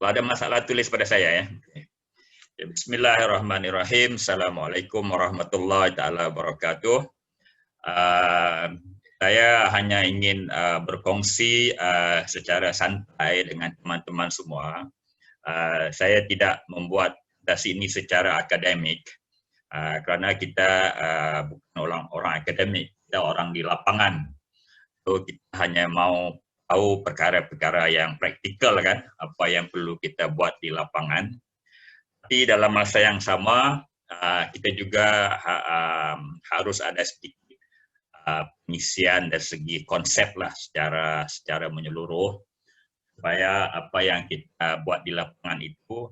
Kalau ada masalah tulis pada saya ya. Bismillahirrahmanirrahim. Assalamualaikum warahmatullahi taala wabarakatuh. Saya hanya ingin berkongsi secara santai dengan teman-teman semua. Saya tidak membuat presentasi ini secara akademik kerana kita bukan orang akademik, kita orang di lapangan. So kita hanya mau tahu perkara-perkara yang praktikal kan, apa yang perlu kita buat di lapangan. Tapi dalam masa yang sama kita juga harus ada sedikit pengisian dari segi konsep lah secara menyeluruh supaya apa yang kita buat di lapangan itu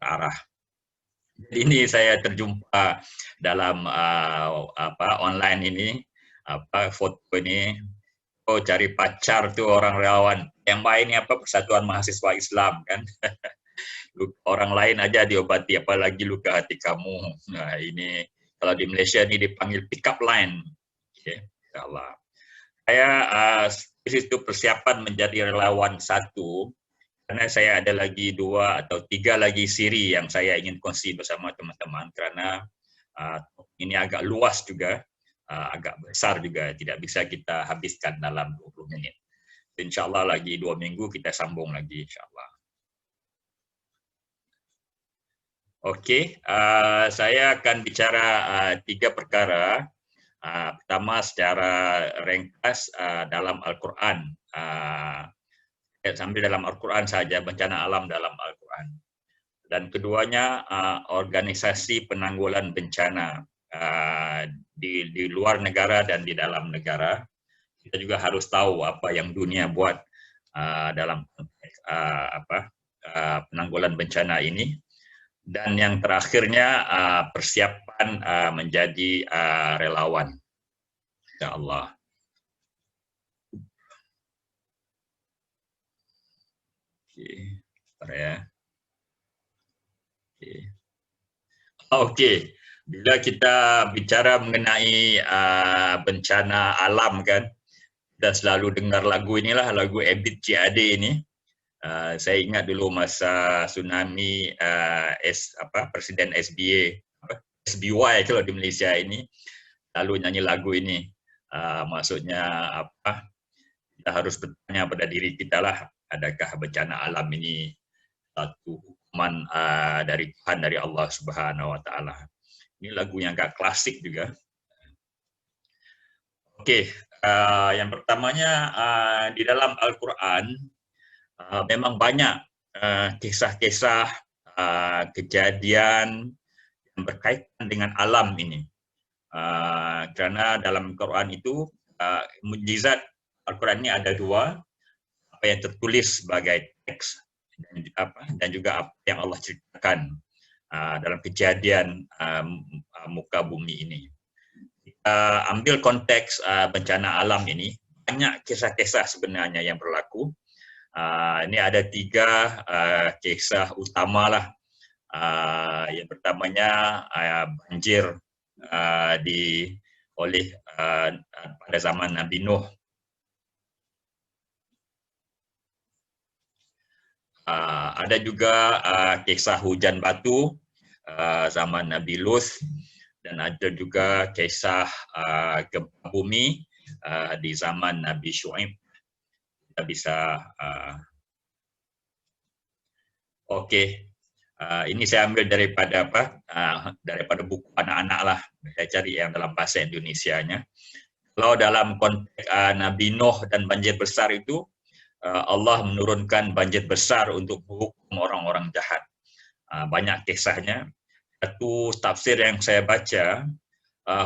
terarah. Jadi ini saya terjumpa dalam online ini foto ini. Oh, cari pacar tuh orang relawan. Yang main ini Persatuan Mahasiswa Islam kan. Orang lain aja diobati, apalagi luka hati kamu. Nah ini kalau di Malaysia ini dipanggil pick up line. Okay. Insyaallah. Saya itu persiapan menjadi relawan satu, karena saya ada lagi 2 atau 3 lagi siri yang saya ingin kongsi bersama teman-teman, karena ini agak luas juga, agak besar juga, tidak bisa kita habiskan dalam 20 menit. InsyaAllah lagi 2 minggu kita sambung lagi insyaAllah. Oke, saya akan bicara 3 perkara. Pertama secara ringkas dalam Al-Quran. Sambil dalam Al-Quran saja, bencana alam dalam Al-Quran. Dan keduanya organisasi penanggulan bencana di luar negara dan di dalam negara. Kita juga harus tahu apa yang dunia buat dalam penanggulan bencana ini. Dan yang terakhirnya persiapan menjadi relawan. InsyaAllah. Oke. Bila kita bicara mengenai bencana alam kan, kita selalu dengar lagu inilah, lagu Ebit Cik Ade ini. Saya ingat dulu masa tsunami Presiden SBY kalau di Malaysia ini lalu nyanyi lagu ini. Maksudnya kita harus bertanya pada diri kita lah, adakah bencana alam ini satu hukuman dari Tuhan, dari Allah Subhanahu Wa Taala. Ini lagu yang agak klasik juga. Oke, yang pertamanya di dalam Al-Quran memang banyak kisah-kisah kejadian yang berkaitan dengan alam ini. Kerana dalam Quran itu mukjizat Al-Quran ini ada 2, apa yang tertulis sebagai teks dan juga apa yang Allah ceritakan dalam kejadian muka bumi ini. Kita ambil konteks bencana alam ini, banyak kisah-kisah sebenarnya yang berlaku. Ini ada 3 kisah utama lah. Yang pertamanya banjir pada zaman Nabi Nuh. Ada juga kisah hujan batu zaman Nabi Lut, dan ada juga kisah gempa bumi di zaman Nabi Syuaib. Kita bisa ini saya ambil daripada daripada buku anak-anak lah. Saya cari yang dalam bahasa Indonesianya. Kalau dalam konteks Nabi Nuh dan banjir besar itu, Allah menurunkan banjir besar untuk menghukum orang-orang jahat. Banyak kisahnya. Satu tafsir yang saya baca,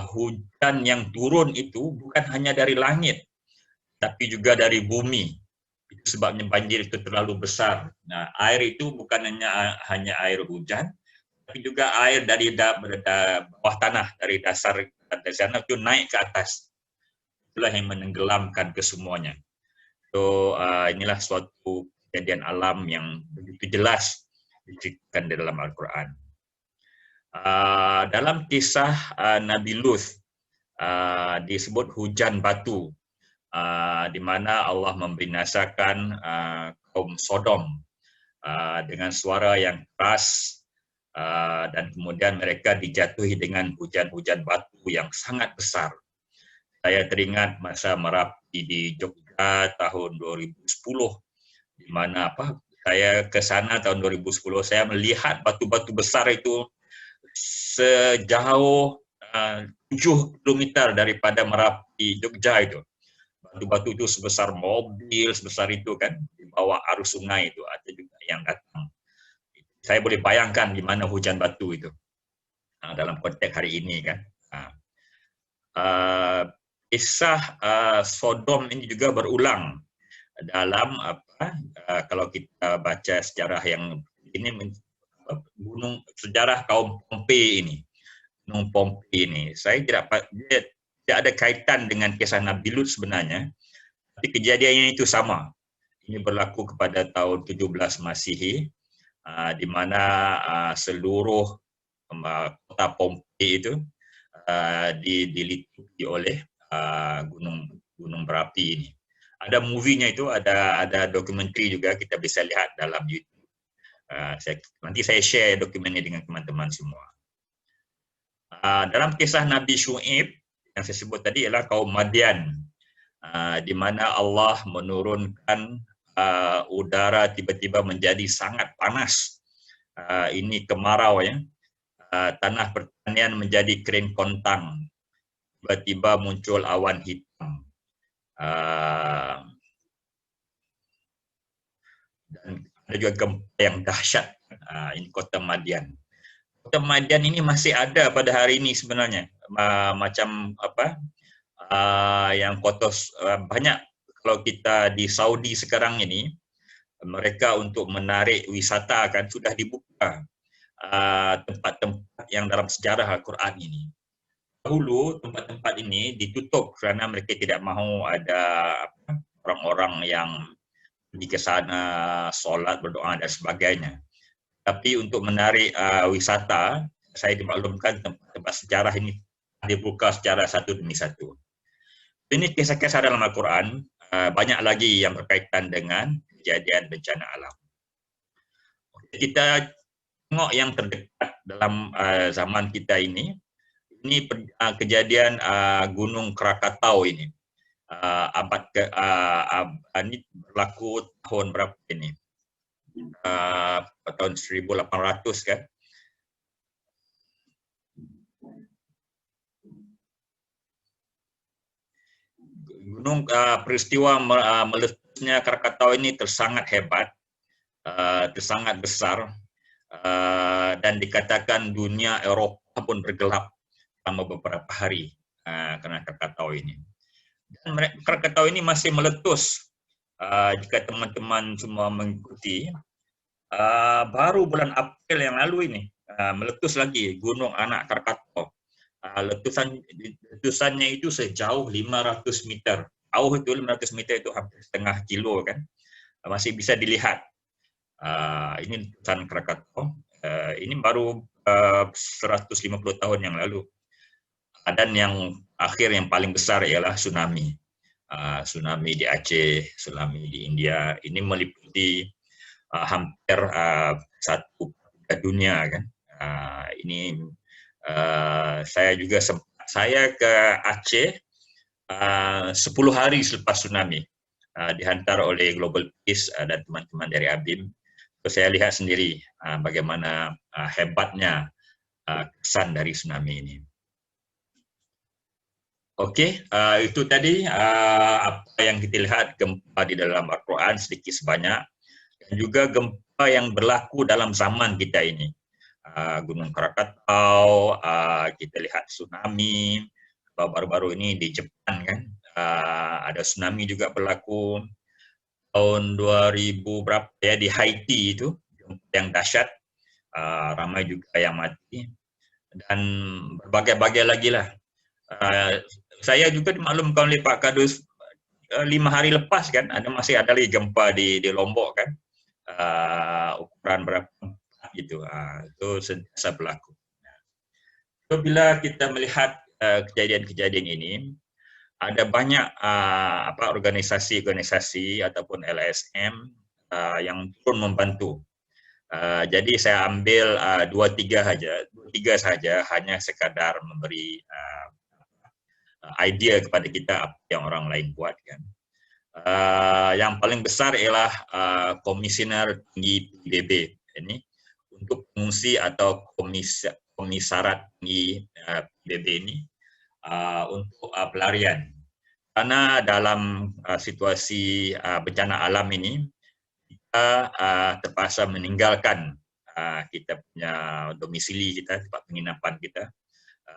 hujan yang turun itu bukan hanya dari langit, tapi juga dari bumi. Itu sebabnya banjir itu terlalu besar. Nah, air itu bukan hanya air hujan, tapi juga air dari bawah tanah, dari dasar sana itu naik ke atas. Itulah yang menenggelamkan kesemuanya. So inilah suatu kejadian alam yang begitu jelas diceritakan di dalam Al-Quran. Dalam kisah Nabi Lut disebut hujan batu, di mana Allah membinasakan kaum Sodom dengan suara yang keras, dan kemudian mereka dijatuhi dengan hujan-hujan batu yang sangat besar. Saya teringat masa Merapi di Jogja tahun 2010, di mana saya ke sana tahun 2010, saya melihat batu-batu besar itu sejauh 7 kilometer daripada Merapi, Jogja itu. Batu-batu itu sebesar mobil, sebesar itu kan, di bawah arus sungai itu, ada juga yang datang. Saya boleh bayangkan di mana hujan batu itu dalam konteks hari ini kan. Kisah Sodom ini juga berulang dalam kalau kita baca sejarah yang ini, gunung sejarah kaum Pompei ini. Gunung Pompei ini, saya tidak ada kaitan dengan kisah Nabi Lut sebenarnya, tapi kejadiannya itu sama. Ini berlaku kepada tahun 17 Masihi, di mana seluruh kota Pompei itu diliputi oleh gunung berapi ini. Ada movie-nya itu, ada dokumentari juga, kita bisa lihat dalam YouTube. Nanti saya share dokumennya dengan teman-teman semua. Dalam kisah Nabi Syu'ib yang saya sebut tadi ialah kaum Madian, di mana Allah menurunkan udara tiba-tiba menjadi sangat panas. Ini kemarau ya. Tanah pertanian menjadi kering kontang. Tiba-tiba muncul awan hitam. Dan ada juga gempa yang dahsyat. Ini kota Madian. Kota Madian ini masih ada pada hari ini sebenarnya. Macam yang kota banyak. Kalau kita di Saudi sekarang ini, mereka untuk menarik wisata kan sudah dibuka tempat-tempat yang dalam sejarah Al-Quran ini. Dahulu tempat-tempat ini ditutup kerana mereka tidak mahu ada orang-orang yang pergi ke sana, solat, berdoa dan sebagainya. Tapi untuk menarik wisata, saya dimaklumkan tempat-tempat sejarah ini dibuka secara satu demi satu. Ini kisah-kisah dalam Al-Quran, banyak lagi yang berkaitan dengan kejadian bencana alam. Kita tengok yang terdekat dalam zaman kita ini kejadian Gunung Krakatau ini. Ini berlaku tahun berapa ini? Tahun 1800 kan? Gunung peristiwa meletusnya Krakatau ini tersangat hebat, tersangat besar, dan dikatakan dunia Eropa pun bergelap selama beberapa hari karena Krakatau ini. Dan Krakatau ini masih meletus. Jika teman-teman semua mengikuti, baru bulan April yang lalu ini meletus lagi Gunung Anak Krakatau. Letusannya itu sejauh 500 meter. Jauh itu 500 meter itu hampir setengah kilo kan. Masih bisa dilihat. Ini letusan Krakatau. Ini baru 150 tahun yang lalu. Dan yang akhir yang paling besar ialah tsunami. Tsunami di Aceh, tsunami di India. Ini meliputi hampir satu dunia kan. Ini saya juga saya ke Aceh 10 hari selepas tsunami, dihantar oleh Global Peace dan teman-teman dari ABIM. So, saya lihat sendiri bagaimana hebatnya kesan dari tsunami ini. Okey, itu tadi apa yang kita lihat gempa di dalam Al-Quran sedikit sebanyak, dan juga gempa yang berlaku dalam zaman kita ini. Gunung Krakatau, kita lihat tsunami, baru-baru ini di Jepang kan, ada tsunami juga berlaku tahun 2000 berapa ya di Haiti itu, yang dahsyat, ramai juga yang mati, dan berbagai-bagai lagi lah. Saya juga dimaklumkan oleh Pak Kadus 5 hari lepas kan, masih ada lagi gempa di Lombok kan, ukuran berapa gitu, itu sentiasa berlaku. So, bila kita melihat kejadian-kejadian ini, ada banyak organisasi-organisasi ataupun LSM yang turun membantu Jadi saya ambil dua tiga saja, hanya sekadar memberi idea kepada kita apa yang orang lain buat kan. Yang paling besar ialah Komisioner Tinggi PBB ini untuk pengungsi atau komisarat tinggi PBB ini untuk pelarian. Karena dalam situasi bencana alam ini kita terpaksa meninggalkan kita punya domisili kita, tempat penginapan kita,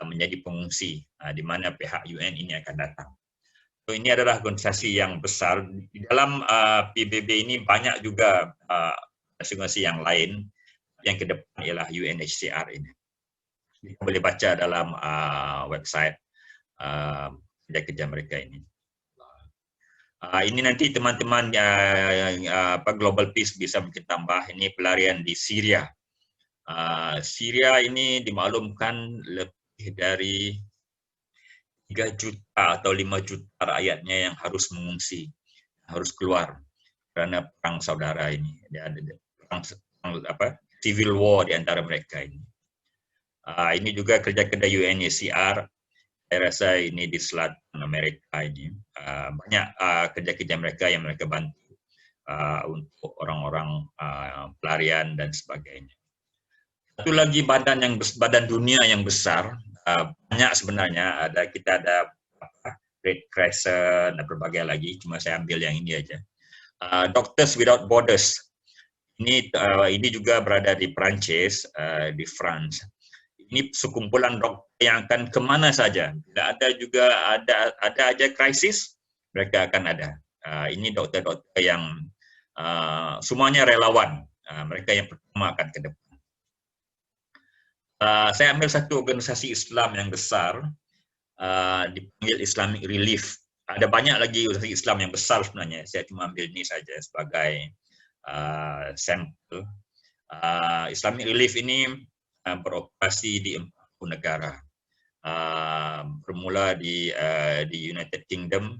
menjadi pengungsi, di mana pihak UN ini akan datang. So, ini adalah organisasi yang besar. Di dalam PBB ini banyak juga organisasi yang lain. Yang ke depan ialah UNHCR ini. Kita boleh baca dalam website kerja-kerja mereka ini. Ini nanti teman-teman Global Peace bisa mungkin tambah. Ini pelarian di Syria. Syria ini dimaklumkan lebih dari 3 juta atau 5 juta rakyatnya yang harus mengungsi, harus keluar karena perang saudara ini. Perang civil war di antara mereka ini. Ini juga kerja-kerja UNHCR. Saya rasa ini di Selatan Amerika ini banyak kerja-kerja mereka yang mereka bantu untuk orang-orang pelarian dan sebagainya. Satu lagi badan dunia yang besar, banyak sebenarnya, kita ada Red Crescent dan berbagai lagi, cuma saya ambil yang ini aja. Doctors Without Borders, ini juga berada di Perancis, di France. Ini sekumpulan dokter yang akan kemana saja. Bila ada aja krisis, mereka akan ada. Ini dokter-dokter yang semuanya relawan. Mereka yang pertama akan ke depan. Saya ambil satu organisasi Islam yang besar, dipanggil Islamic Relief. Ada banyak lagi organisasi Islam yang besar sebenarnya. Saya cuma ambil ini saja sebagai sampel. Islamic Relief ini beroperasi di 40 negara. Bermula di United Kingdom.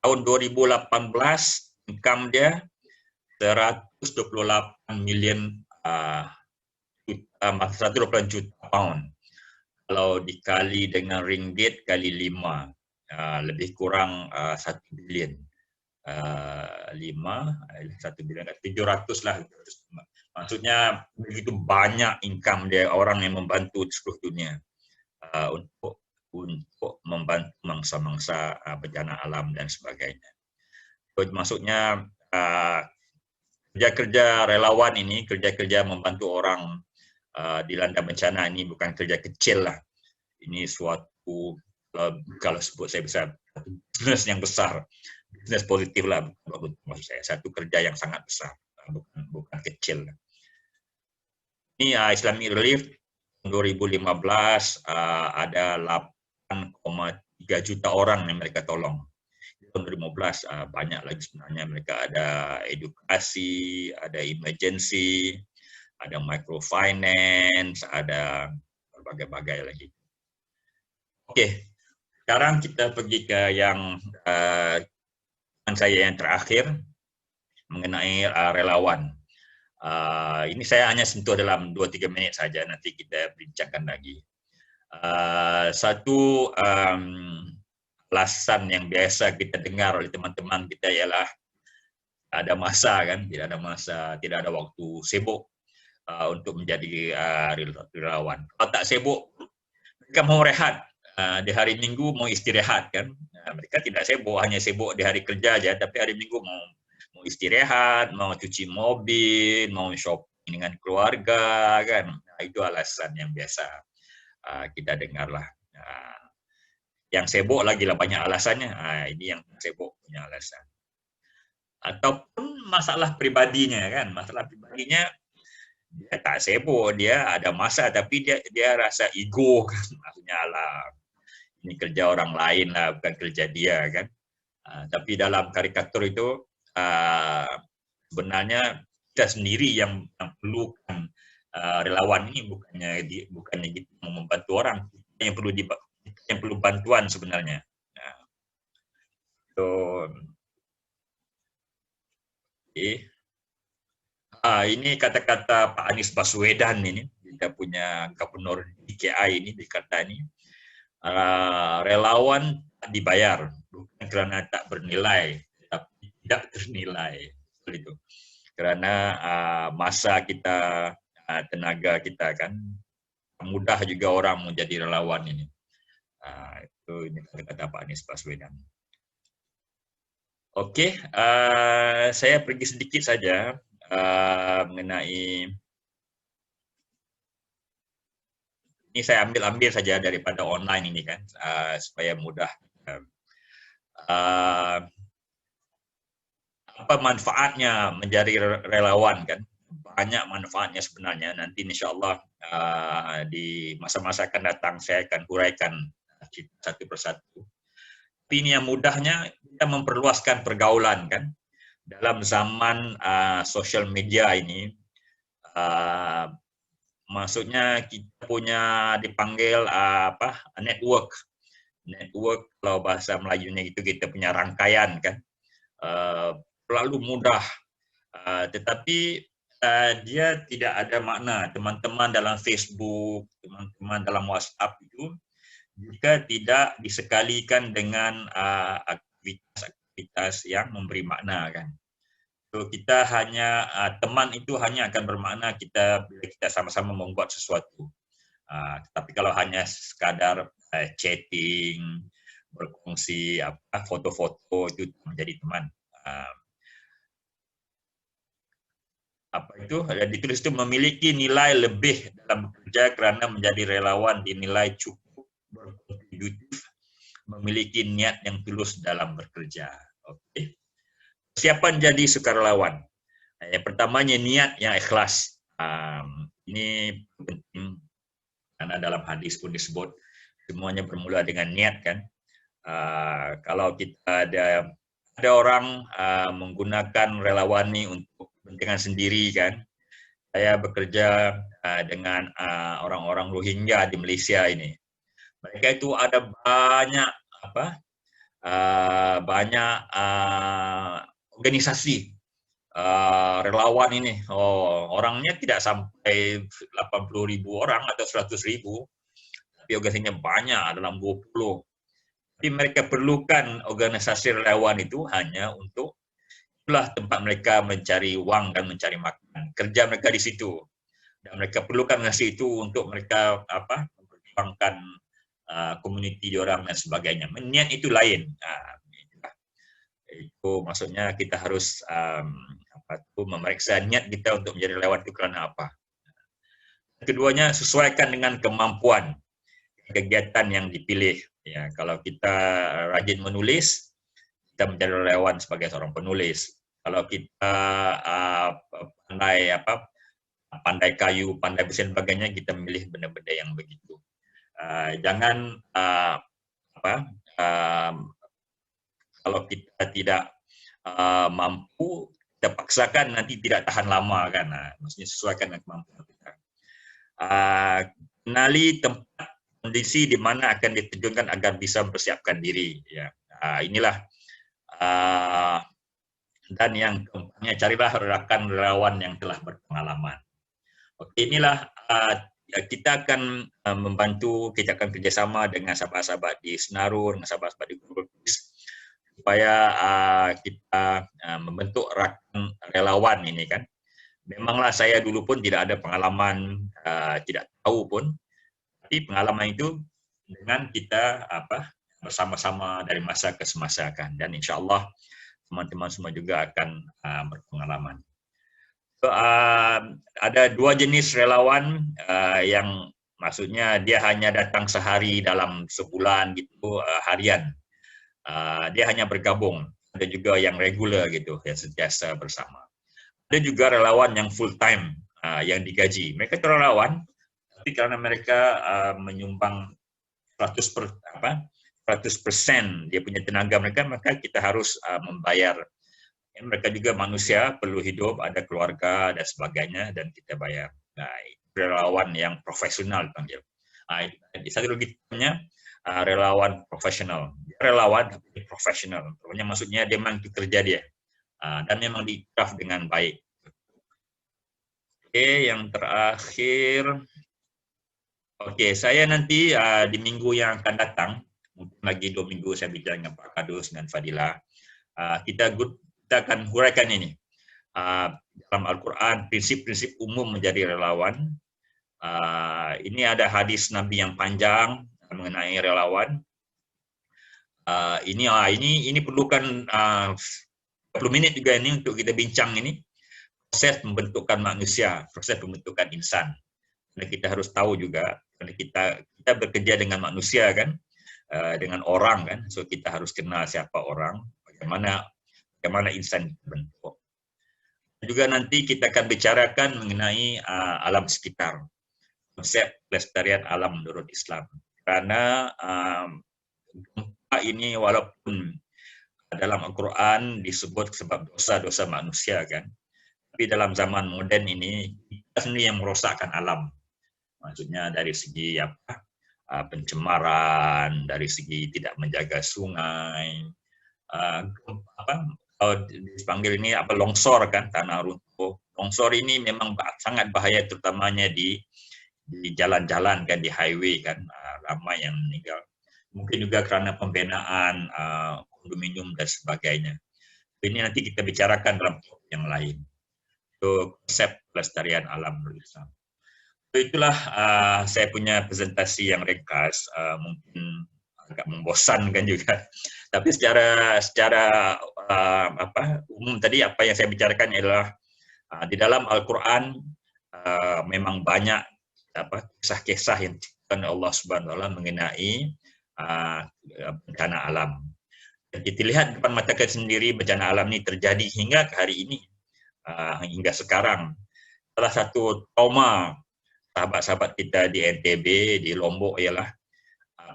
Tahun 2018 income dia 128 million 128 juta pound. Kalau dikali dengan ringgit kali 5, lebih kurang 1 bilion. 1 bilion, 700 lah. Maksudnya begitu banyak income dia, orang yang membantu di seluruh dunia untuk membantu mangsa-mangsa bencana alam dan sebagainya. Maksudnya kerja-kerja relawan ini, kerja-kerja membantu orang dilanda bencana ini bukan kerja kecil lah. Ini suatu, kalau sebut saya bisa, bisnes yang besar, bisnes positif lah maksud saya. Satu kerja yang sangat besar, bukan kecil. Ini Islamic Relief 2015 ada 8,3 juta orang yang mereka tolong. Tahun 2015 banyak lagi sebenarnya, mereka ada edukasi, ada emergency, ada microfinance, ada berbagai-bagai lagi. Oke, sekarang kita pergi ke yang saya yang terakhir mengenai relawan. Ini saya hanya sentuh dalam 2-3 menit saja, nanti kita bincangkan lagi. Satu alasan yang biasa kita dengar oleh teman-teman kita ialah ada masa kan, tidak ada waktu sibuk untuk menjadi relawan. Kalau tak sibuk, mereka mau rehat. Di hari Minggu mau istirahat kan. Mereka tidak sibuk, hanya sibuk di hari kerja aja, tapi hari Minggu mau istirahat, mau cuci mobil, mau shopping dengan keluarga kan. Itu alasan yang biasa kita dengarlah. Yang sibuk lagi lah banyak alasannya. Ini yang sibuk punya alasan. Ataupun masalah pribadinya kan, masalah pribadinya dia tak sibuk, dia ada masa tapi dia rasa ego kan, maksudnya lah ini kerja orang lain lah, bukan kerja dia kan. Tapi dalam karikatur itu sebenarnya kita sendiri yang perlukan relawan ini, bukannya kita mau membantu orang, yang perlu bantuan sebenarnya. So, okay. Ini kata-kata Pak Anies Baswedan ini, kita punya gubernur DKI ini, dikata ini, relawan tak dibayar, bukan karena tak bernilai, tapi tidak ternilai. Seperti itu. Karena masa kita, tenaga kita kan, mudah juga orang menjadi relawan ini. Itu ini kata-kata Pak Anies Baswedan. Oke, saya pergi sedikit saja mengenai ini, saya ambil saja daripada online ini kan, supaya mudah. Apa manfaatnya menjadi relawan kan? Banyak manfaatnya sebenarnya. Nanti insya Allah di masa-masa akan datang saya akan huraikan satu persatu. Tapi ini yang mudahnya kita memperluaskan pergaulan kan. Dalam zaman social media ini, maksudnya kita punya dipanggil network kalau bahasa Melayunya itu kita punya rangkaian kan, terlalu mudah, tetapi dia tidak ada makna. Teman-teman dalam Facebook, teman-teman dalam WhatsApp itu jika tidak disekalikan dengan aktivitas-aktivitas yang memberi makna kan. So, kita hanya teman itu hanya akan bermakna bila kita sama-sama membuat sesuatu. Tapi kalau hanya sekadar chatting, berkongsi foto-foto, itu menjadi teman. Ditulis itu memiliki nilai lebih dalam bekerja karena menjadi relawan dinilai cukup berkontributif, memiliki niat yang tulus dalam bekerja. Oke. Persiapan jadi sukarelawan. Yang pertamanya niat yang ikhlas. Ini penting karena dalam hadis pun disebut semuanya bermula dengan niat kan. Kalau kita ada orang menggunakan relawan ini untuk kepentingan sendiri kan. Saya bekerja dengan orang-orang Rohingya di Malaysia ini. Mereka itu ada banyak organisasi relawan ini. Orangnya tidak sampai 80.000 orang atau 100.000, tapi organisasinya banyak, dalam 20. Tapi mereka perlukan organisasi relawan itu hanya untuk itulah tempat mereka mencari uang dan mencari makan. Kerja mereka di situ. Dan mereka perlukan nasi itu untuk mereka memperjuangkan komuniti orang dan sebagainya. Niat itu lain. Itu maksudnya kita harus memeriksa niat kita untuk menjadi relawan itu kerana apa. Keduanya, sesuaikan dengan kemampuan kegiatan yang dipilih. Ya, kalau kita rajin menulis, kita menjadi relawan sebagai seorang penulis. Kalau kita pandai kayu, pandai besi dan sebagainya, kita memilih benda-benda yang begitu. Jangan kalau kita tidak mampu, kita paksakan nanti tidak tahan lama kan. Maksudnya sesuaikan dengan kemampuan kita. Kenali tempat kondisi di mana akan diterjunkan agar bisa mempersiapkan diri. Ya, inilah. Dan yang keempatnya, carilah rekan relawan yang telah berpengalaman. Oke, inilah kita akan membantu, kita akan kerjasama dengan sahabat-sahabat di Senaru, dengan sahabat-sahabat di Google Quiz, supaya kita membentuk rakan relawan ini kan. Memanglah saya dulu pun tidak ada pengalaman, tidak tahu pun, tapi pengalaman itu dengan kita bersama-sama dari masa ke semasa kan, dan insya Allah teman-teman semua juga akan berpengalaman. So, ada dua jenis relawan yang maksudnya dia hanya datang sehari dalam sebulan gitu, harian. Dia hanya bergabung. Ada juga yang regular gitu, yang sentiasa bersama. Ada juga relawan yang full time, yang digaji. Mereka itu relawan, tapi karena mereka menyumbang 100% dia punya tenaga mereka, maka kita harus membayar. Mereka juga manusia, perlu hidup, ada keluarga dan sebagainya, dan kita bayar. Relawan yang profesional dipanggil. Satu lagi namanya relawan profesional. Relawan tapi profesional. Pokoknya maksudnya dia memang itu kerja dia, dan memang di-craft dengan baik. Oke, yang terakhir. Oke, saya nanti di minggu yang akan datang, mungkin lagi 2 minggu saya bicara dengan Pak Kadus dan Fadila. Kita akan huraikan ini. Dalam Al-Quran, prinsip-prinsip umum menjadi relawan. Ini ada hadis Nabi yang panjang mengenai relawan. Ini perlukan 30 menit juga ini untuk kita bincang ini. Proses pembentukan manusia, proses pembentukan insan. Dan kita harus tahu juga, karena kita bekerja dengan manusia kan, dengan orang kan, so kita harus kenal siapa orang, bagaimana insan dibentuk. Juga nanti kita akan bicarakan mengenai alam sekitar, konsep pelestarian alam menurut Islam. Karena gempa ini walaupun dalam Al-Quran disebut sebab dosa-dosa manusia kan, tapi dalam zaman modern ini kita sendiri yang merosakkan alam. Maksudnya dari segi pencemaran, dari segi tidak menjaga sungai, kalau dipanggil ini longsor kan, tanah runtuh. Longsor ini memang sangat bahaya, terutamanya di jalan-jalan kan, di highway kan, ramai yang meninggal. Mungkin juga karena pembinaan kondominium dan sebagainya. Ini nanti kita bicarakan dalam yang lain. Itu konsep pelestarian alam menurut Islam. Itulah saya punya presentasi yang ringkas, mungkin agak membosankan juga. Tapi secara umum tadi apa yang saya bicarakan adalah di dalam Al-Quran memang banyak kisah-kisah yang diciptakan Allah Subhanahu wa taala mengenai bencana alam. Dan kita lihat depan mata kita sendiri bencana alam ini terjadi hingga ke hari ini, hingga sekarang. Salah satu trauma sahabat-sahabat kita di NTB, di Lombok ialah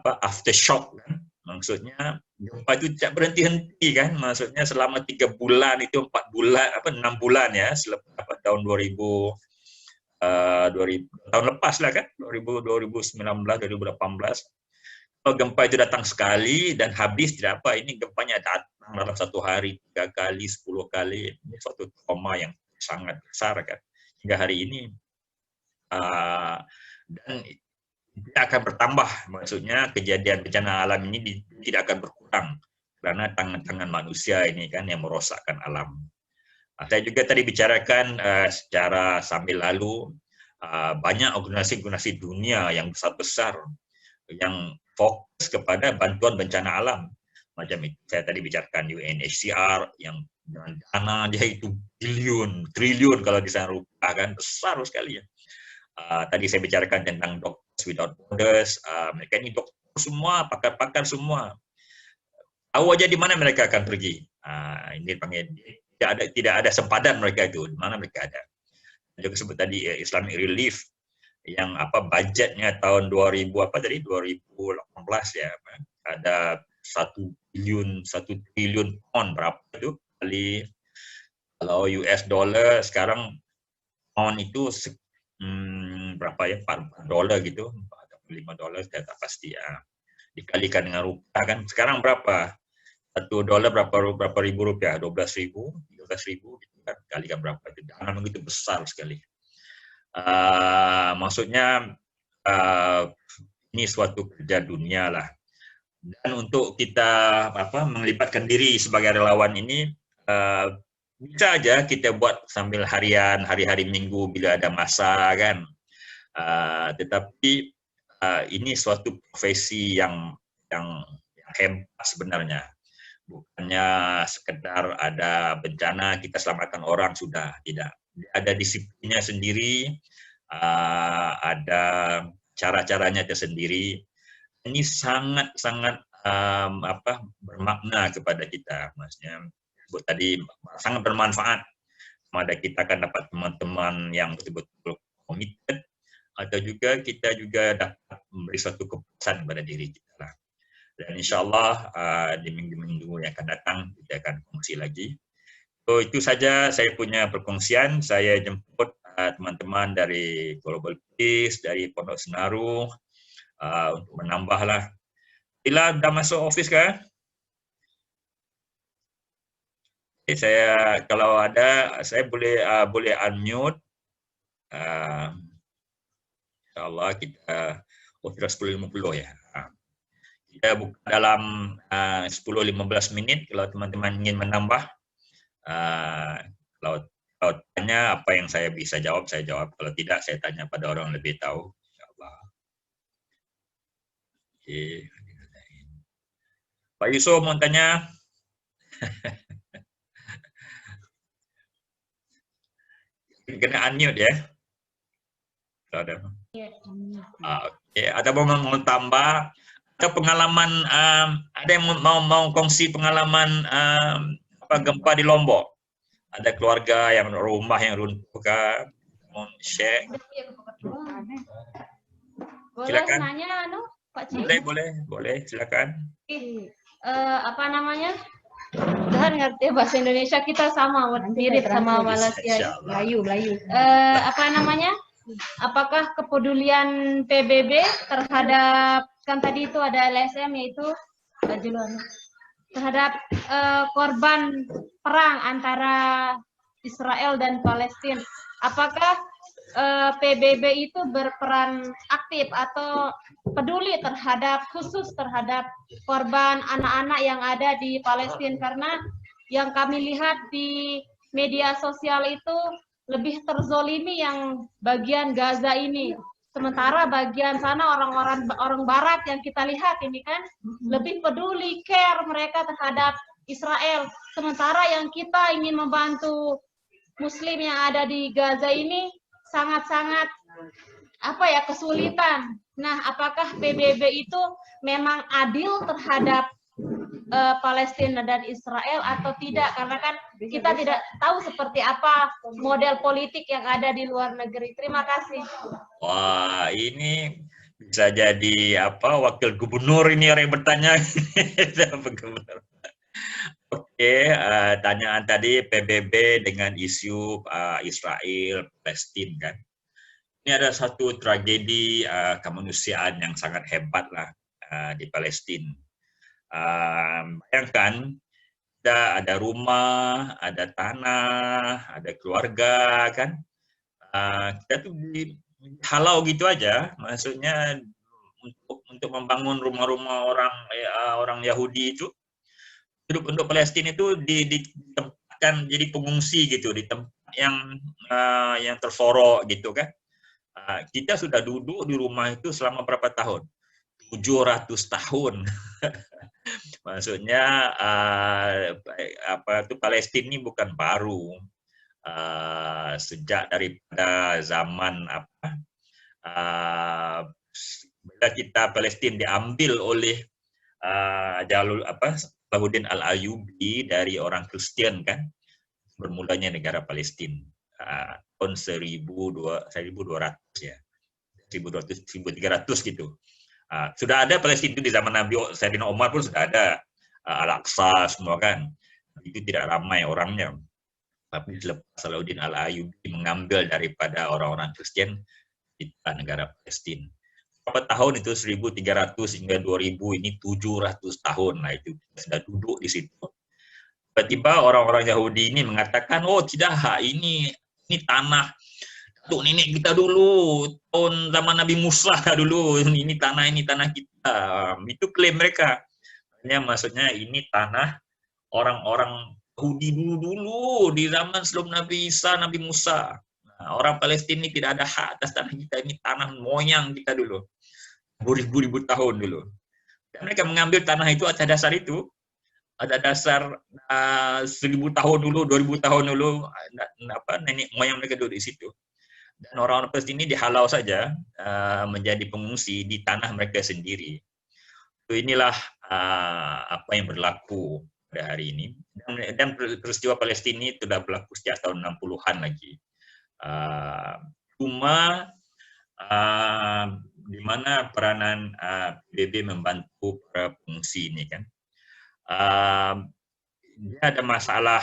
aftershock kan. Maksudnya gempa itu tidak berhenti-henti kan. Maksudnya selama 3 bulan itu 4 bulan 6 bulan ya, tahun 2000 tahun lepas lah kan, 2019 2018. Kalau gempa itu datang sekali dan habis tidak apa, ini gempanya datang dalam 1 hari 3 kali 10 kali, ini suatu trauma yang sangat besar kan hingga hari ini. Dan tidak akan bertambah, maksudnya kejadian bencana alam ini tidak akan berkurang karena tangan-tangan manusia ini kan yang merosakkan alam. Saya juga tadi bicarakan secara sambil lalu, banyak organisasi-organisasi dunia yang besar-besar yang fokus kepada bantuan bencana alam. Macam saya tadi bicarakan UNHCR yang dana dia itu triliun kalau di sana rupiah kan, besar sekali ya. Tadi saya bicarakan tentang Doctors Without Borders, mereka ini dokter semua, pakar-pakar semua. Tahu aja di mana mereka akan pergi. Ini dipanggil tidak ada sempadan mereka itu, di mana mereka ada. Juga sebut tadi Islamic Relief yang budgetnya tahun 2018 ya, ada 1 triliun pound, berapa itu kali, kalau US dollar sekarang pound itu berapa ya, $4 gitu, $5 saya tak pasti ya, dikalikan dengan rupiah kan sekarang berapa, $1 berapa ribu rupiah, 12.000, 13.000 gitu kan, kalikan berapa, itu dana begitu besar sekali. Maksudnya ini suatu kerja dunia lah. Dan untuk kita melibatkan diri sebagai relawan ini, bisa aja kita buat sambil harian, hari-hari minggu bila ada masa kan. Tetapi ini suatu profesi yang hebat sebenarnya. Bukannya sekedar ada bencana kita selamatkan orang sudah, tidak. Ada disiplinnya sendiri, ada cara-caranya tersendiri. Ini sangat-sangat bermakna kepada kita, maksudnya tadi sangat bermanfaat kepada kita, akan dapat teman-teman yang betul-betul komited, atau juga kita juga dapat memberi suatu kepuasan pada diri kita lah. Dan insya Allah di minggu-minggu yang akan datang kita akan kongsi lagi. So, itu saja saya punya perkongsian. Saya jemput teman-teman dari Global Peace, dari Pondok Senaru untuk menambahlah. Bila dah masuk office kah? Okay, saya kalau ada saya boleh unmute. Insyaallah kita sudah 10.50 ya. Kita buka dalam 10-15 menit. Kalau teman-teman ingin menambah, kalau tanya apa yang saya bisa jawab, saya jawab. Kalau tidak, saya tanya pada orang yang lebih tahu. Insyaallah. Oke. Pak Yusuf mau tanya? Kena unmute ya. Ada. Oke. Ada mau tambah? Atau pengalaman? Ada yang mau kongsi pengalaman gempa di Lombok? Ada keluarga yang rumah yang runtuh kan? Mau share? Silakan. Boleh nanya, Pak Cik? Boleh, silakan. Apa namanya? Tuhan ngerti bahasa Indonesia kita sama, mirip sama Malaysia. Melayu. Apa namanya? Apakah kepedulian PBB terhadap, kan tadi itu ada LSM yaitu terhadap korban perang antara Israel dan Palestina, apakah PBB itu berperan aktif atau peduli khusus terhadap korban anak-anak yang ada di Palestina? Karena yang kami lihat di media sosial itu lebih terzolimi yang bagian Gaza ini. Sementara bagian sana orang Barat yang kita lihat ini kan lebih peduli, care mereka terhadap Israel. Sementara yang kita ingin membantu Muslim yang ada di Gaza ini sangat-sangat kesulitan. Nah, apakah PBB itu memang adil terhadap Palestina dan Israel atau tidak? Karena kan kita tidak tahu seperti apa model politik yang ada di luar negeri. Terima kasih. Wah, ini bisa jadi wakil gubernur ini orang yang bertanya. Oke, tanyaan tadi PBB dengan isu Israel, Palestina kan. Ini ada satu tragedi kemanusiaan yang sangat hebat lah di Palestina. Bayangkan ada rumah, ada tanah, ada keluarga kan. Kita tuh dihalau gitu aja, maksudnya untuk membangun rumah-rumah orang Yahudi itu. Untuk Palestina itu ditempatkan jadi pengungsi gitu di tempat yang tersorok gitu kan. Kita sudah duduk di rumah itu selama berapa tahun? 700 tahun. Maksudnya Palestina ini bukan baru. Sejak daripada zaman bila kita Palestina diambil oleh Salahuddin Al-Ayyubi dari orang Kristen kan, bermulanya negara Palestina tahun 1200 ya, 1300 gitu. Sudah ada Palestina itu di zaman Nabi Sayyidina Umar pun sudah ada, Al-Aqsa semua kan, itu tidak ramai orangnya. Tapi selepas Salahuddin Al-Ayyubi mengambil daripada orang-orang Kristen di negara Palestina. Berapa tahun itu? 1300 hingga 2000, ini 700 tahun. Nah, itu sudah duduk di situ. Tiba-tiba orang-orang Yahudi ini mengatakan, oh tidak, ini tanah untuk nenek kita dulu, tahun zaman Nabi Musa dulu, ini tanah kita. Itu klaim mereka. Maksudnya ini tanah orang-orang Yahudi dulu di zaman sebelum Nabi Isa, Nabi Musa. Nah, orang Palestina ini tidak ada hak atas tanah kita, ini tanah moyang kita dulu. Beribu-ribu tahun dulu. Dan mereka mengambil tanah itu atas dasar itu. Ada dasar 1000 tahun dulu, 2000 tahun dulu, nenek moyang mereka duduk di situ. Dan orang-orang Palestina ini dihalau saja menjadi pengungsi di tanah mereka sendiri. Inilah apa yang berlaku pada hari ini. Dan peristiwa Palestina ini sudah berlaku sejak tahun 60-an lagi. Cuma di mana peranan PBB membantu para pengungsi ini kan. Dia ada masalah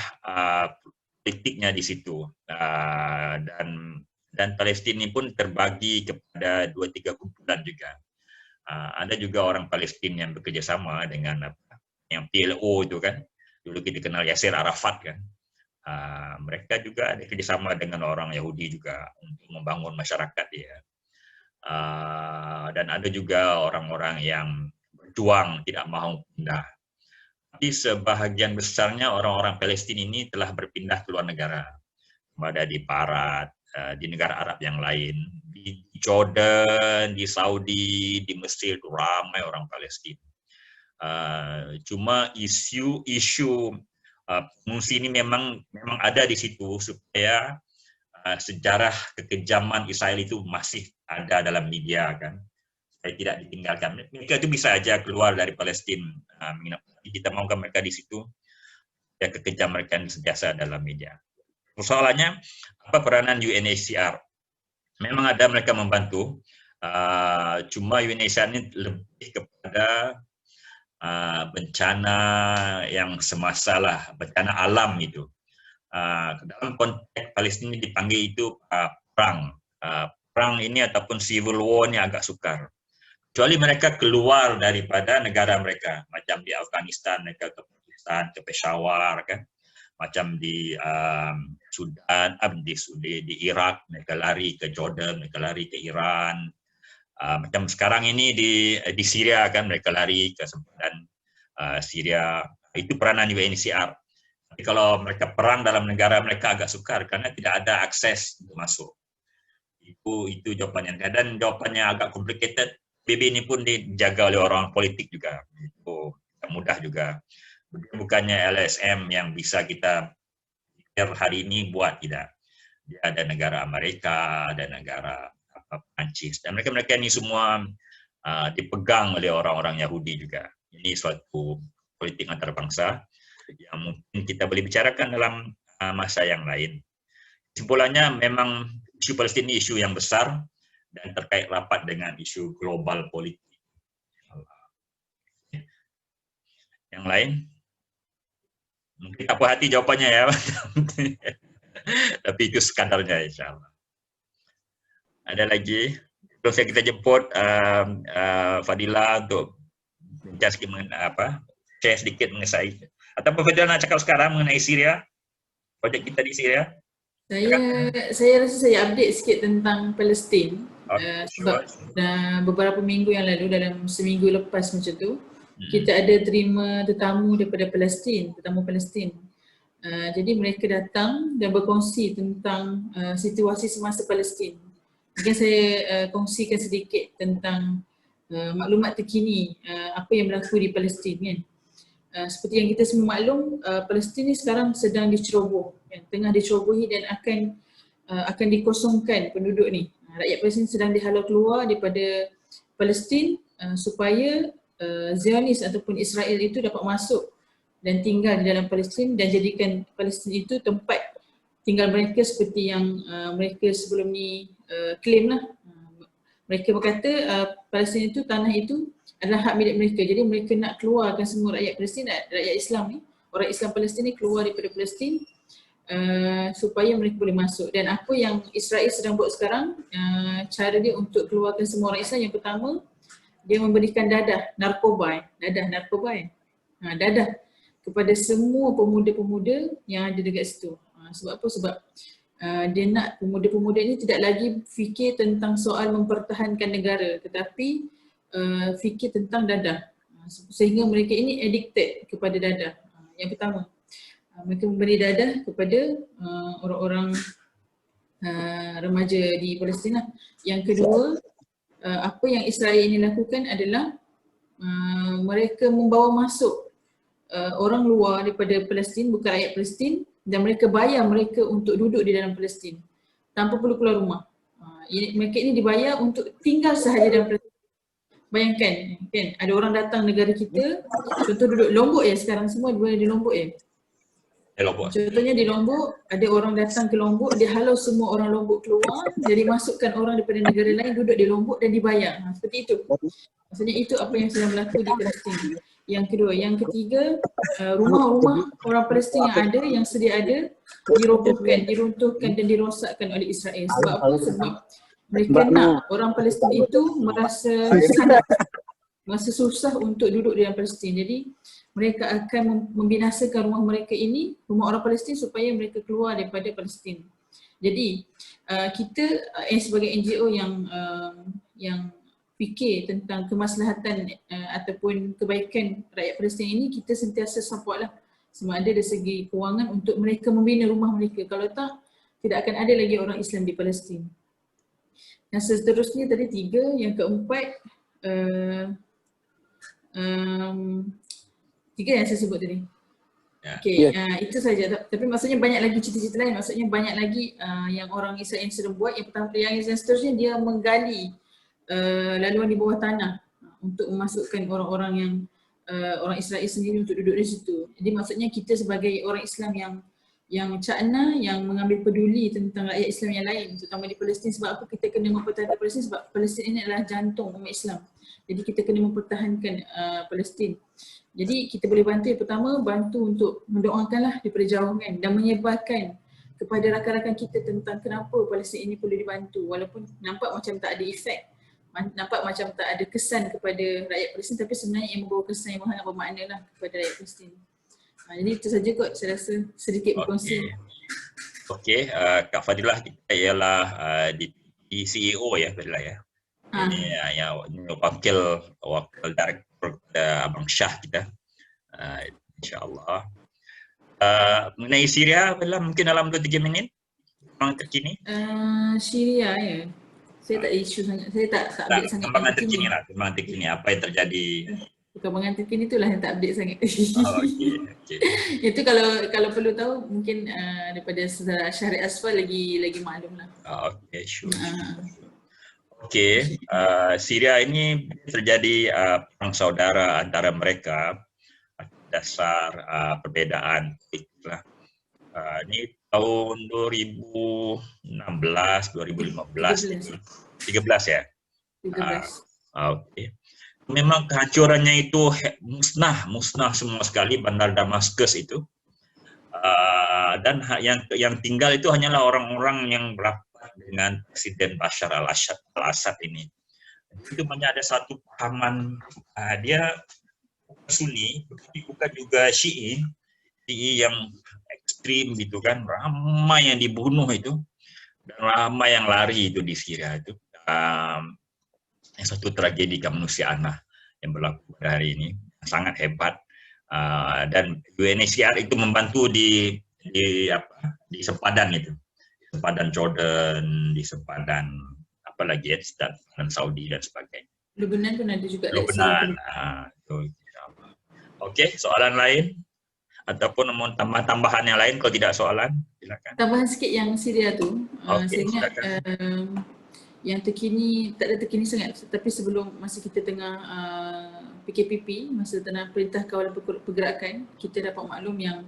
politiknya di situ, dan Palestina pun terbagi kepada 2-3 kumpulan juga. Ada juga orang Palestina yang bekerja sama dengan yang PLO itu kan, dulu kita kenal Yasser Arafat kan. Mereka juga ada kerjasama dengan orang Yahudi juga untuk membangun masyarakat dia. Dan ada juga orang-orang yang berjuang tidak mahu pindah. Tapi sebahagian besarnya orang-orang Palestin ini telah berpindah ke luar negara. Ada di Barat, di negara Arab yang lain, di Jordan, di Saudi, di Mesir, ramai orang Palestin. Cuma isu pengungsi ini memang ada di situ supaya sejarah kekejaman Israel itu masih ada dalam media kan, supaya tidak ditinggalkan. Mereka itu bisa aja keluar dari Palestina, kita mahukan mereka di situ, ya kekejaman mereka sentiasa dalam media. Persoalannya apa peranan UNHCR? Memang ada mereka membantu, cuma UNHCR ini lebih kepada bencana yang semasalah, bencana alam itu. Dalam konteks Palestina dipanggil itu perang. Perang ini ataupun civil war ini agak sukar. Kecuali mereka keluar daripada negara mereka, macam di Afghanistan mereka ke Pakistan, ke Peshawar kan, macam di Sudan, di Iraq mereka lari ke Jordan, mereka lari ke Iran. Macam sekarang ini di Syria kan mereka lari ke sempadan Syria. Itu peranan UNHCR. Tapi kalau mereka perang dalam negara mereka agak sukar karena tidak ada akses untuk masuk. Itu jawapannya. Dan jawapannya agak complicated. PBB ini pun dijaga oleh orang politik juga. Itu tidak mudah juga. Bukannya LSM yang bisa kita hari ini buat, tidak. Dia ada negara Amerika, ada negara Perancis, dan mereka ini semua dipegang oleh orang-orang Yahudi juga. Ini suatu politik antarabangsa yang mungkin kita boleh bicarakan dalam masa yang lain. Kesimpulannya memang isu Palestina isu yang besar dan terkait rapat dengan isu global politik. Yang lain? Mungkin tak puas hati jawapannya ya. Tapi itu sekadarnya insyaAllah. Ada lagi? Terus kita jemput Fadila untuk bincang sedikit share sedikit mengenai. Ataupun Fadila nak cakap sekarang mengenai Syria, projek kita di Syria? Saya rasa saya update sikit tentang Palestin. Sebab beberapa minggu yang lalu, dalam seminggu lepas macam tu, kita ada terima tetamu daripada Palestin, tetamu Palestin. Jadi mereka datang dan berkongsi tentang situasi semasa Palestin. Mungkin saya kongsikan sedikit tentang maklumat terkini apa yang berlaku di Palestin kan. Seperti yang kita semua maklum, Palestin ni sekarang sedang diceroboh, tengah dicerobohi dan akan dikosongkan penduduk ni. Rakyat Palestin sedang dihalau keluar daripada Palestin supaya Zionis ataupun Israel itu dapat masuk dan tinggal di dalam Palestin dan jadikan Palestin itu tempat tinggal mereka seperti yang mereka sebelum ni claim lah. Mereka berkata Palestin itu, tanah itu adalah hak milik mereka. Jadi mereka nak keluarkan semua rakyat Palestin, rakyat Islam ni, orang Islam Palestin ni keluar daripada Palestin supaya mereka boleh masuk. Dan apa yang Israel sedang buat sekarang, cara dia untuk keluarkan semua orang Islam, yang pertama dia memberikan dadah narkoba kepada semua pemuda-pemuda yang ada dekat situ. Sebab apa? Sebab dia nak pemuda-pemuda ini tidak lagi fikir tentang soal mempertahankan negara, tetapi fikir tentang dadah, sehingga mereka ini addicted kepada dadah. Yang pertama, mereka memberi dadah kepada orang-orang remaja di Palestin. Yang kedua, apa yang Israel ini lakukan adalah mereka membawa masuk orang luar daripada Palestin, bukan rakyat Palestin, dan mereka bayar mereka untuk duduk di dalam Palestin tanpa perlu keluar rumah. Mereka ini dibayar untuk tinggal sahaja dalam Palestin. Bayangkan kan, ada orang datang negara kita, contoh duduk Lombok ya, sekarang semua di Lombok ya. Contohnya di Lombok, ada orang datang ke Lombok, dia halau semua orang Lombok keluar, jadi masukkan orang daripada negara lain duduk di Lombok dan dibayar. Seperti itu. Maksudnya itu apa yang sedang berlaku di Palestin. Yang kedua, yang ketiga, rumah-rumah orang Palestin yang ada, yang sedia ada, dirobohkan, diruntuhkan dan dirosakkan oleh Israel. Sebab apa? Sebab mereka nak orang Palestin itu merasa susah untuk duduk di dalam Palestin. Jadi mereka akan membinasakan rumah mereka ini, rumah orang Palestin, supaya mereka keluar daripada Palestin. Jadi kita sebagai NGO yang fikir tentang kemaslahatan ataupun kebaikan rakyat Palestin ini, kita sentiasa support lah, sama ada dari segi kewangan untuk mereka membina rumah mereka. Kalau tak, tidak akan ada lagi orang Islam di Palestin. Dan seterusnya tadi 3, yang keempat 3 yang saya sebut tadi. Okay, itu saja. Tapi maksudnya banyak lagi cerita-cerita lain. Maksudnya banyak lagi yang orang Israel yang sedang buat. Yang pertama, yang seterusnya dia menggali laluan di bawah tanah untuk memasukkan orang-orang yang orang Israel sendiri untuk duduk di situ. Jadi maksudnya kita sebagai orang Islam yang cakna, yang mengambil peduli tentang rakyat Islam yang lain, terutama di Palestin. Sebab apa kita kena mempertahankan Palestin? Sebab Palestin ini adalah jantung umat Islam. Jadi kita kena mempertahankan Palestin. Jadi kita boleh bantu, yang pertama bantu untuk mendoakanlah daripada jauh kan, dan menyebarkan kepada rakan-rakan kita tentang kenapa Palestin ini perlu dibantu, walaupun nampak macam tak ada efek, nampak macam tak ada kesan kepada rakyat Palestin, tapi sebenarnya yang membawa kesan yang sangat bermakna lah kepada rakyat Palestin. Jadi itu saja kot, saya rasa sedikit berkongsi. Okey, Kak Fadilah kita ialah di CEO ya, Fadilah ya. Ini wakil director Abang Syah kita, insyaAllah. Mengenai Syria, mungkin dalam 2-3 minit perkembangan terkini. Syria ya, saya tak isu sangat, saya tak update sangat. Perkembangan terkini lah, perkembangan terkini, apa yang terjadi. Perkembangan terkini itulah yang tak update sangat. Okay. Itu kalau perlu tahu mungkin daripada saudara Syahrid Asfar lagi maklum lah. Okay, sure. Okey, Syria ini terjadi perang saudara antara mereka dasar perbezaan lah. Ini tahun 2016, 2015, 13 ya? 13. Okey. Memang kehancurannya itu musnah semua sekali bandar Damaskus itu. Dan yang tinggal itu hanyalah orang-orang yang berapa dengan Presiden Bashar al-Assad ini. Itu hanya ada satu pahaman, dia Sunni, bukan juga Syi'i yang ekstrim gitu kan, ramai yang dibunuh itu, dan ramai yang lari itu di Syria itu. Satu tragedi kemanusiaan yang berlaku pada hari ini, sangat hebat. Dan UNHCR itu membantu di sempadan itu. Sempadan Jordan, di sempadan apa lagi ya, sempadan Saudi dan sebagainya. Lebanon pun ada juga. Lebanon. Okey, soalan lain ataupun mau tambahan yang lain? Kalau tidak soalan, silakan. Tambahan sikit yang Syria tu. Okay, saya ingat yang terkini, tak ada terkini sangat, tapi sebelum masa kita tengah PKPP, masa tengah Perintah Kawalan Pergerakan, kita dapat maklum yang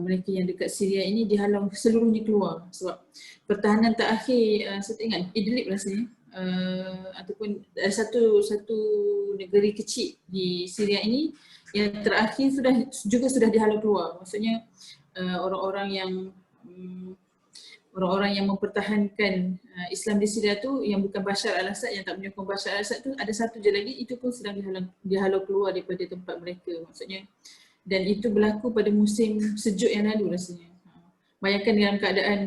mereka yang dekat Syria ini dihalang seluruhnya keluar sebab pertahanan terakhir, saya tak ingat Idlib rasanya, ataupun ada satu negeri kecil di Syria ini yang terakhir sudah dihalau keluar. Maksudnya orang-orang yang mempertahankan Islam di Syria tu yang bukan Bashar al-Assad, yang tak menyokong Bashar al-Assad tu, ada satu je lagi, itu pun sedang dihalau keluar daripada tempat mereka. Maksudnya, dan itu berlaku pada musim sejuk yang lalu rasanya. Bayangkan dalam keadaan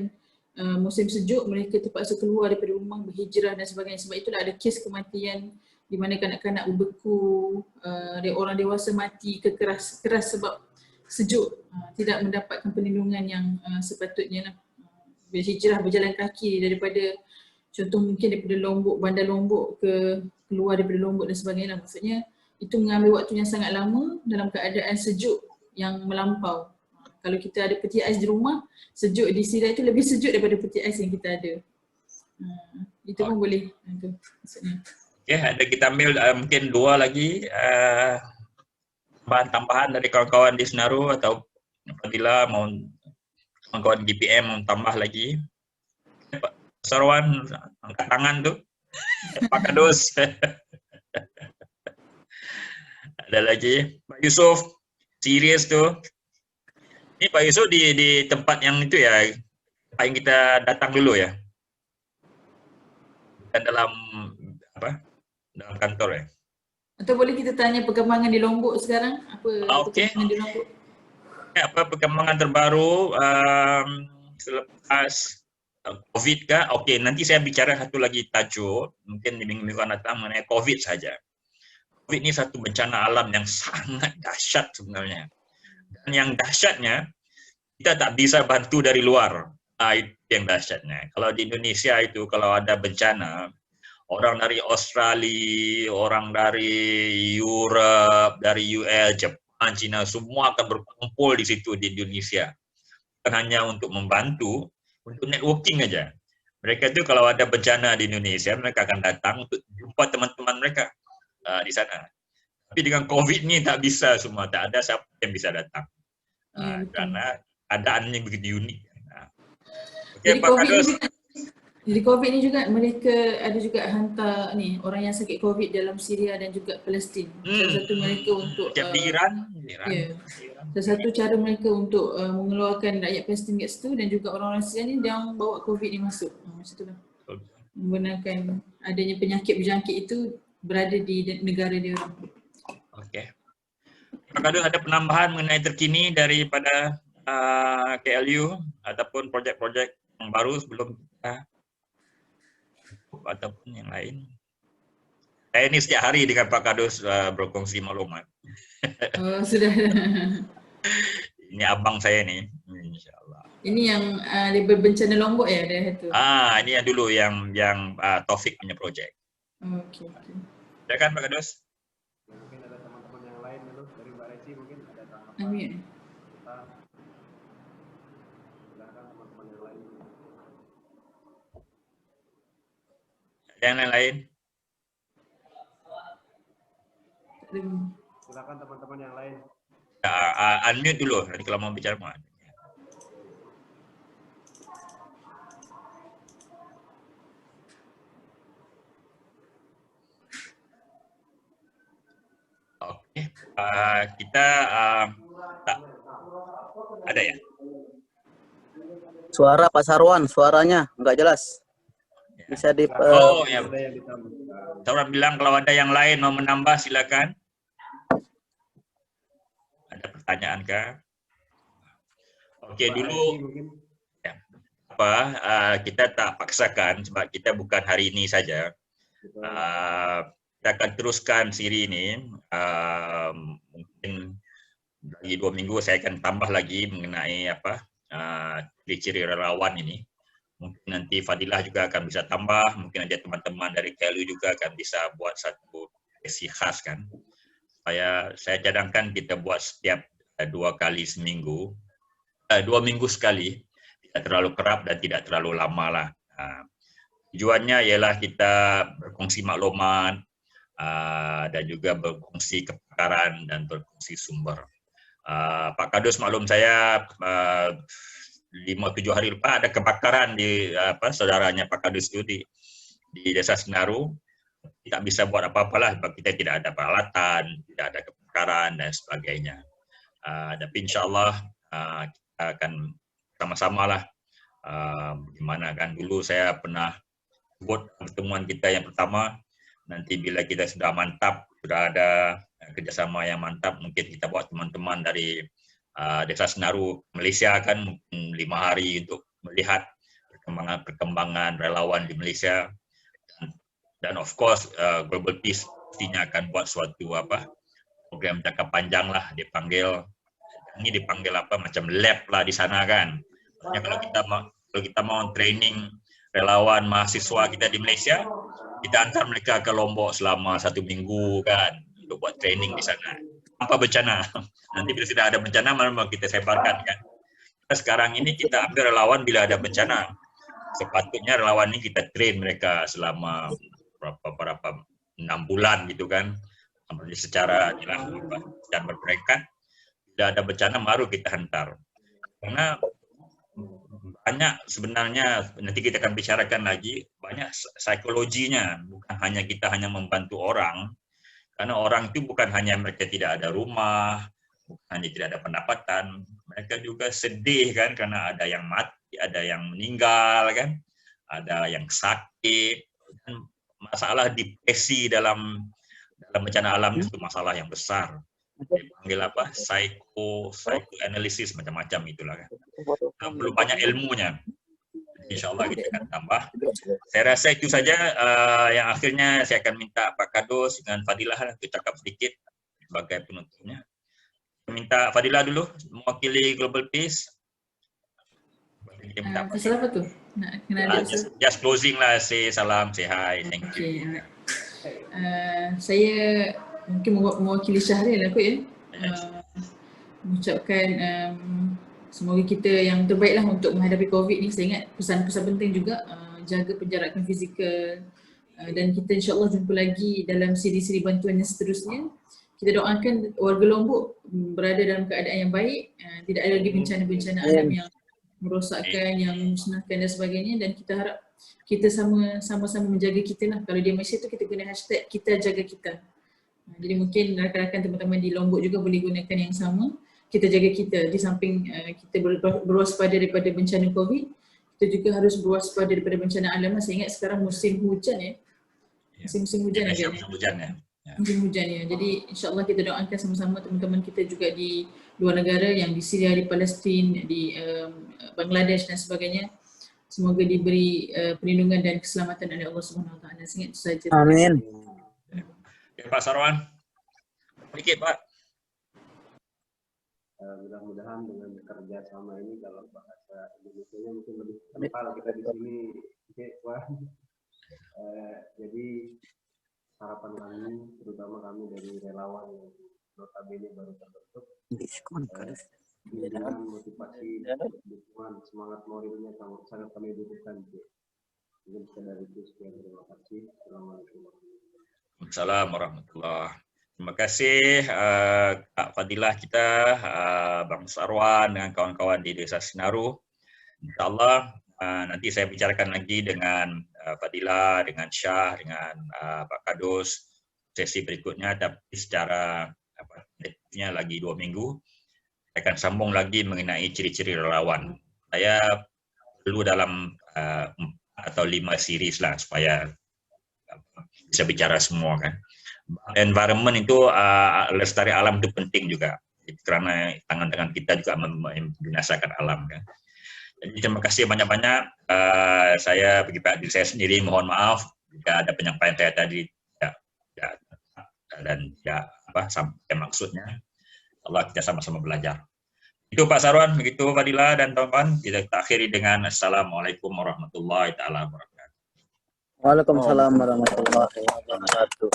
musim sejuk, mereka terpaksa keluar daripada rumah, berhijrah dan sebagainya. Sebab itulah ada kes kematian di mana kanak-kanak berbeku, orang dewasa mati keras sebab sejuk, tidak mendapatkan perlindungan yang sepatutnya. Berhijrah, berjalan kaki daripada, contoh mungkin daripada Lombok, bandar Lombok keluar daripada Lombok dan sebagainya. Maksudnya itu mengambil waktu yang sangat lama dalam keadaan sejuk yang melampau. Kalau kita ada peti ais di rumah, sejuk di Syria itu lebih sejuk daripada peti ais yang kita ada. Itu pun boleh. Itu maksudnya. Okay, ada kita ambil mungkin 2 lagi tambahan dari kawan-kawan di Senaru atau apabila mau kawan-kawan GPM mau tambah lagi. Pak Sarwan angkat tangan tu. Pak Kadus. Ada lagi Pak Yusuf, serius tu. Ini Pak Yusuf di tempat yang itu ya, tempat yang kita datang dulu ya. Bukan dalam apa? Dalam kantor ya. Atau boleh kita tanya perkembangan di Lombok sekarang? Apa Okey. perkembangan di Lombok? Apa perkembangan terbaru selepas COVID kah? Okey, nanti saya bicara satu lagi tajuk, mungkin di minggu-minggu akan datang mengenai COVID saja. COVID ni satu bencana alam yang sangat dahsyat sebenarnya. Dan yang dahsyatnya, kita tak bisa bantu dari luar. Itu yang dahsyatnya. Kalau di Indonesia itu, kalau ada bencana, orang dari Australia, orang dari Europe, dari US, Jepang, China, semua akan berkumpul di situ di Indonesia. Bukan hanya untuk membantu, untuk networking aja. Mereka itu kalau ada bencana di Indonesia, mereka akan datang untuk jumpa teman-teman mereka di sana. Tapi dengan COVID ni tak bisa semua, tak ada siapa yang bisa datang. Karena keadaannya begitu unik. Okay, Jadi COVID ni juga mereka ada juga hantar ni orang yang sakit COVID dalam Syria dan juga Palestin. Salah satu mereka untuk di Iran. Salah satu cara mereka untuk mengeluarkan rakyat Palestin kat situ dan juga orang-orang Syria ni dia bawa COVID ni masuk. Macam tu lah. Menggunakan adanya penyakit berjangkit itu berada di negara dia orang. Okey. Apakah ada penambahan mengenai terkini daripada KLU ataupun projek-projek yang baru sebelum kita ataupun yang lain? Saya ini setiap hari dengan Pak Kadus berkongsi maklumat. Oh, sudah. Ini abang saya ni, insyaAllah. Ini yang label bencana Lombok ya dia itu. Ini yang dulu yang Taufik punya projek. Okey. Silakan Pak Kadus. Mungkin ada teman-teman yang lain dulu dari Mbak Reci mungkin ada tanggapan. Amin. Silakan teman-teman yang lain. Yang lain? Silakan teman-teman yang lain. Unmute dulu nanti kalau mau bicara mau. Okey, kita tak ada ya? Suara Pak Sarwan, suaranya nggak jelas. Bisa di ya. Sarwan bilang kalau ada yang lain mau menambah silakan. Ada pertanyaan kah? Okey, dulu ya, kita tak paksakan sebab kita bukan hari ini saja. Kita akan teruskan siri ini. Mungkin lagi 2 minggu saya akan tambah lagi mengenai ciri-ciri relawan ini. Mungkin nanti Fadilah juga akan bisa tambah, mungkin aja teman-teman dari KLU juga akan bisa buat satu sesi khas kan. Saya cadangkan kita buat setiap 2 kali seminggu, 2 minggu sekali, tidak terlalu kerap dan tidak terlalu lama lah. Tujuannya ialah kita berkongsi maklumat dan juga berkongsi kepakaran dan berkongsi sumber. Pak Kadus maklum saya 5-7 hari lepas ada kebakaran di saudaranya Pak Kadus itu di Desa Senaru. Tak bisa buat apa-apalah sebab kita tidak ada peralatan, tidak ada kebakaran dan sebagainya. Tapi insyaAllah kita akan sama-sama lah. Bagaimana kan dulu saya pernah buat pertemuan kita yang pertama, nanti bila kita sudah mantap, sudah ada kerjasama yang mantap, mungkin kita buat teman-teman dari Desa Senaru Malaysia kan mungkin 5 hari untuk melihat perkembangan relawan di Malaysia dan of course Global Peace pastinya akan buat suatu program jangka panjang lah, dipanggil macam lab lah di sana kan. Maksudnya kalau kita mau training relawan mahasiswa kita di Malaysia, kita antar mereka ke Lombok selama 1 minggu kan untuk buat training di sana. Tanpa bencana. Nanti bila sudah ada bencana, malah kita sebarkan kan. Sekarang ini kita ambil relawan bila ada bencana. Sepatutnya relawan ini kita train mereka selama berapa 6 bulan gitu kan. Secara berperingkat. Bila ada bencana baru kita hantar. Karena banyak sebenarnya, nanti kita akan bicarakan lagi, banyak psikologinya. Bukan hanya kita hanya membantu orang. Karena orang itu bukan hanya mereka tidak ada rumah, bukan hanya tidak ada pendapatan, mereka juga sedih kan karena ada yang mati, ada yang meninggal kan, ada yang sakit, dan masalah depresi dalam dalam bencana alam itu masalah yang besar. Dipanggil apa? Psychoanalysis macam-macam itulah kan. Perlu banyak ilmunya. InsyaAllah kita akan tambah. Saya rasa itu saja yang akhirnya saya akan minta Pak Kadus dengan Fadilah untuk cakap sedikit sebagai penutupnya. Minta Fadilah dulu mewakili Global Peace. Pasal apa tu? Nak kena ada just closing lah, say salam, say hi, thank you. Saya mungkin mewakili Syahril lah kot ya. Mengucapkan semoga kita yang terbaik lah untuk menghadapi COVID ni. Saya ingat pesan-pesan penting juga, jaga penjarakan fizikal, dan kita insyaAllah jumpa lagi dalam siri-siri bantuan yang seterusnya. Kita doakan warga Lombok berada dalam keadaan yang baik, tidak ada lagi bencana-bencana alam yang merosakkan, yang memusnahkan dan sebagainya, dan kita harap kita sama-sama menjaga kita lah. Kalau di Malaysia tu kita guna hashtag kita jaga kita. Jadi mungkin rakan-rakan teman-teman di Lombok juga boleh gunakan yang sama. Kita jaga kita, di samping kita berwaspada daripada bencana COVID, kita juga harus berwaspada daripada bencana alam. Saya ingat sekarang musim hujan ya. Musim hujan agak. Musim hujan ya. Jadi insyaAllah kita doakan sama-sama teman-teman kita juga di luar negara, yang di Syria, di Palestin, di Bangladesh dan sebagainya. Semoga diberi perlindungan dan keselamatan oleh Allah Subhanahu Wa Taala. Saya ingat itu saja. Amin. Ya, Pak Sarwan. Sedikit Pak. Mudah-mudahan dengan kerja sama ini, kalau bahasa Indonesia-nya mungkin lebih kental kita di sini. Jadi harapan kami, terutama kami dari relawan yang notabene baru terbentuk, dengan motivasi, dukungan, semangat moralnya sangat kami butuhkan. Mungkin sekedar itu, sekian, terima kasih. Assalamualaikum Waalaikumsalam warahmatullahi wabarakatuh. Terima kasih Kak Fadilah kita, Bang Sarwan dengan kawan-kawan di Desa Senaru. InsyaAllah nanti saya bicarakan lagi dengan Fadilah, dengan Syah, dengan Pak Kadus sesi berikutnya, tapi secara lagi 2 minggu saya akan sambung lagi mengenai ciri-ciri relawan. Saya perlu dalam 4 atau 5 series lah supaya bisa bicara semua kan. Environment itu, lestari alam itu penting juga, karena tangan-tangan kita juga membinasakan alam kan. Jadi terima kasih banyak-banyak. Saya bagi diri saya sendiri mohon maaf jika ada penyampaian saya tadi tidak sampai maksudnya. Allah, kita sama-sama belajar. Itu Pak Sarwan, begitu Fadilah dan teman-teman. Kita akhiri dengan Assalamualaikum warahmatullahi wabarakatuh. Waalaikumsalam warahmatullahi wabarakatuh.